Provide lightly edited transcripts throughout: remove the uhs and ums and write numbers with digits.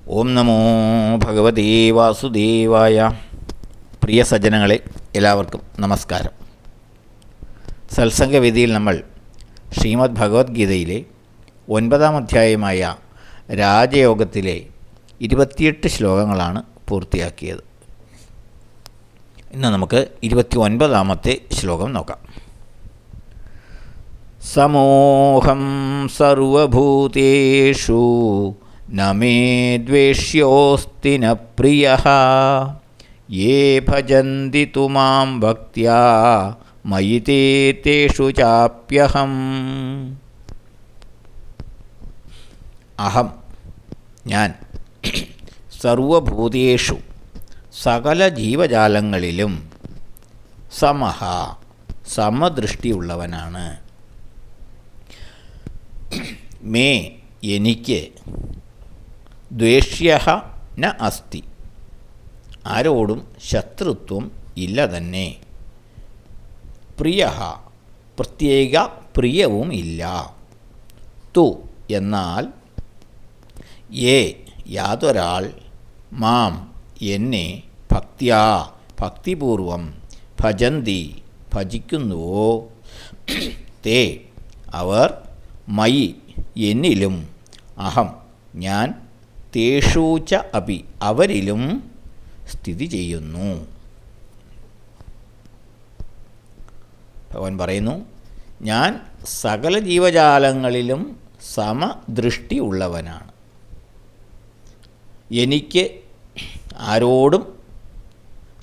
ഓം നമോ ഭഗവതേ വാസുദേവായ. പ്രിയ സജ്ജനങ്ങളെ, എല്ലാവർക്കും നമസ്കാരം. സത്സംഗവേദിയിൽ നമ്മൾ ശ്രീമദ് ഭഗവത്ഗീതയിലെ 9-ാം അധ്യായമായ രാജയോഗത്തിലെ 28 ശ്ലോകങ്ങളാണ് പൂർത്തിയാക്കിയത്. ഇന്ന് നമുക്ക് 29-ാമത്തെ ശ്ലോകം നോക്കാം. സമോഹം സർവഭൂതേഷു ന മേ ദ്വേഷ്യോസ്തി ന പ്രിയഃ യേ ഭജന്തി തു മാം ഭക്ത്യാ മയി തേ തേഷു ചാപ്യഹം. അഹം, ഞാൻ, സർവഭൂതേഷു, സകല ജീവജാലങ്ങളിലും, സമഹ, സമദൃഷ്ടിയുള്ളവനാണ്, മേ, എനിക്ക്, ദ്വേഷ്യഃ ന അസ്തി, ആരോടും ശത്രുത്വം ഇല്ല തന്നെ, പ്രിയഃ, പ്രത്യേക പ്രിയവും ഇല്ല, തു, എന്നാൽ, യേ, യാതൊരാൾ, മാം, എന്നെ, ഭക്ത്യാ, ഭക്തിപൂർവം, ഭജന്തി, ഭജിക്കുന്നുവോ, തേ, അവർ, മയി, എന്നിലും, അഹം, ഞാൻ, തേഷൂച്ച അപി, അവരിലും സ്ഥിതി ചെയ്യുന്നു. ഭഗവാൻ പറയുന്നു, ഞാൻ സകല ജീവജാലങ്ങളിലും സമദൃഷ്ടി ഉള്ളവനാണ്. എനിക്ക് ആരോടും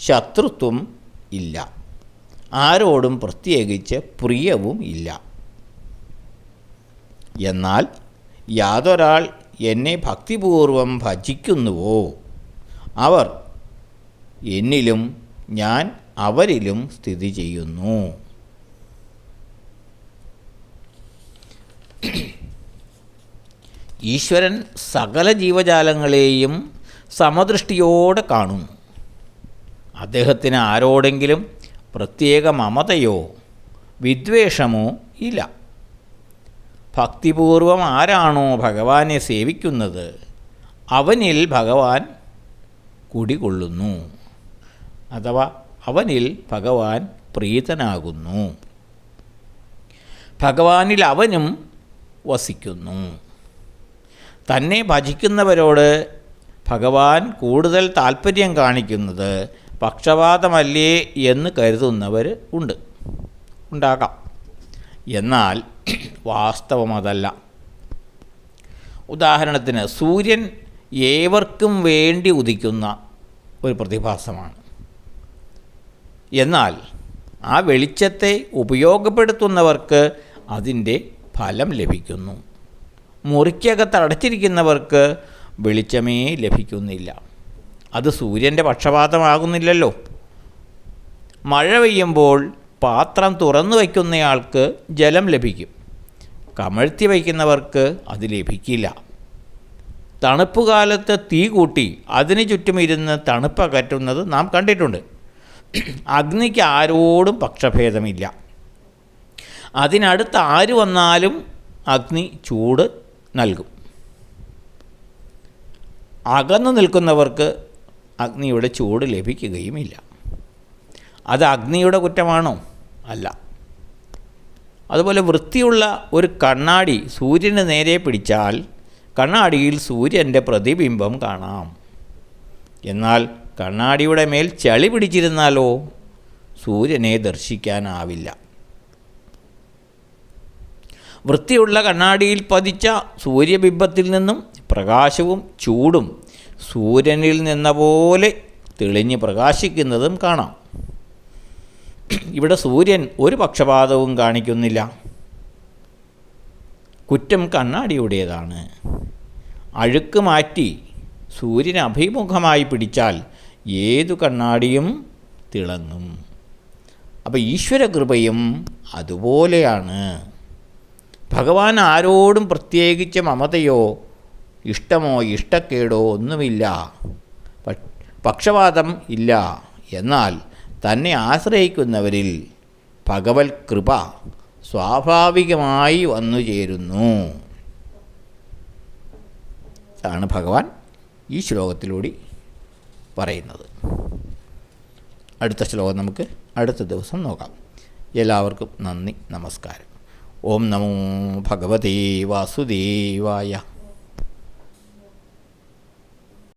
ശത്രുത്വം ഇല്ല, ആരോടും പ്രത്യേകിച്ച് പ്രിയവും ഇല്ല. എന്നാൽ യാതൊരാൾ എന്നെ ഭക്തിപൂർവം ഭജിക്കുന്നുവോ, അവർ എന്നിലും ഞാൻ അവരിലും സ്ഥിതി ചെയ്യുന്നു. ഈശ്വരൻ സകല ജീവജാലങ്ങളെയും സമദൃഷ്ടിയോടെ കാണുന്നു. അദ്ദേഹത്തിന് ആരോടെങ്കിലും പ്രത്യേക മമതയോ വിദ്വേഷമോ ഇല്ല. ഭക്തിപൂർവം ആരാണോ ഭഗവാനെ സേവിക്കുന്നത്, അവനിൽ ഭഗവാൻ കുടികൊള്ളുന്നു, അഥവാ അവനിൽ ഭഗവാൻ പ്രീതനാകുന്നു. ഭഗവാനിൽ അവനും വസിക്കുന്നു. തന്നെ ഭജിക്കുന്നവരോട് ഭഗവാൻ കൂടുതൽ താൽപ്പര്യം കാണിക്കുന്നത് പക്ഷപാതമല്ലേ എന്ന് കരുതുന്നവർ ഉണ്ടാകാം. എന്നാൽ വാസ്തവം അതല്ല. ഉദാഹരണത്തിന്, സൂര്യൻ ഏവർക്കും വേണ്ടി ഉദിക്കുന്ന ഒരു പ്രതിഭാസമാണ്. എന്നാൽ ആ വെളിച്ചത്തെ ഉപയോഗപ്പെടുത്തുന്നവർക്ക് അതിൻ്റെ ഫലം ലഭിക്കുന്നു. മുറിക്കകത്ത് അടച്ചിരിക്കുന്നവർക്ക് വെളിച്ചമേ ലഭിക്കുന്നില്ല. അത് സൂര്യൻ്റെ പക്ഷപാതമാകുന്നില്ലല്ലോ. മഴ പെയ്യുമ്പോൾ പാത്രം തുറന്നു വയ്ക്കുന്നയാൾക്ക് ജലം ലഭിക്കും, കമഴ്ത്തി വയ്ക്കുന്നവർക്ക് അത് ലഭിക്കില്ല. തണുപ്പുകാലത്ത് തീ കൂട്ടി അതിന് ചുറ്റുമിരുന്ന് തണുപ്പ് അകറ്റുന്നത് നാം കണ്ടിട്ടുണ്ട്. അഗ്നിക്ക് ആരോടും പക്ഷഭേദമില്ല. അതിനടുത്ത് ആര് വന്നാലും അഗ്നി ചൂട് നൽകും. അകന്നു നിൽക്കുന്നവർക്ക് അഗ്നിയുടെ ചൂട് ലഭിക്കുകയുമില്ല. അത് അഗ്നിയുടെ കുറ്റമാണോ? അല്ല. അതുപോലെ വൃത്തിയുള്ള ഒരു കണ്ണാടി സൂര്യന് നേരെ പിടിച്ചാൽ കണ്ണാടിയിൽ സൂര്യൻ്റെ പ്രതിബിംബം കാണാം. എന്നാൽ കണ്ണാടിയുടെ മേൽ ചളി പിടിച്ചിരുന്നാലോ സൂര്യനെ ദർശിക്കാനാവില്ല. വൃത്തിയുള്ള കണ്ണാടിയിൽ പതിച്ച സൂര്യബിംബത്തിൽ നിന്നും പ്രകാശവും ചൂടും സൂര്യനിൽ നിന്ന പോലെ തെളിഞ്ഞ് പ്രകാശിക്കുന്നതും കാണാം. ഇവിടെ സൂര്യൻ ഒരു പക്ഷപാതവും കാണിക്കുന്നില്ല. കുറ്റം കണ്ണാടിയുടേതാണ്. അഴുക്ക് മാറ്റി സൂര്യന് അഭിമുഖമായി പിടിച്ചാൽ ഏതു കണ്ണാടിയും തിളങ്ങും. അപ്പോൾ ഈശ്വരകൃപയും അതുപോലെയാണ്. ഭഗവാൻ ആരോടും പ്രത്യേകിച്ച് മമതയോ ഇഷ്ടമോ ഇഷ്ടക്കേടോ ഒന്നുമില്ല, പക്ഷപാതം ഇല്ല. എന്നാൽ തന്നെ ആശ്രയിക്കുന്നവരിൽ ഭഗവത് കൃപ സ്വാഭാവികമായി വന്നു ചേരുന്നു. ആണ് ഭഗവാൻ ഈ ശ്ലോകത്തിലൂടെ പറയുന്നത്. അടുത്ത ശ്ലോകം നമുക്ക് അടുത്ത ദിവസം നോക്കാം. എല്ലാവർക്കും നന്ദി, നമസ്കാരം. ഓം നമോ ഭഗവതേ വാസുദേവായ.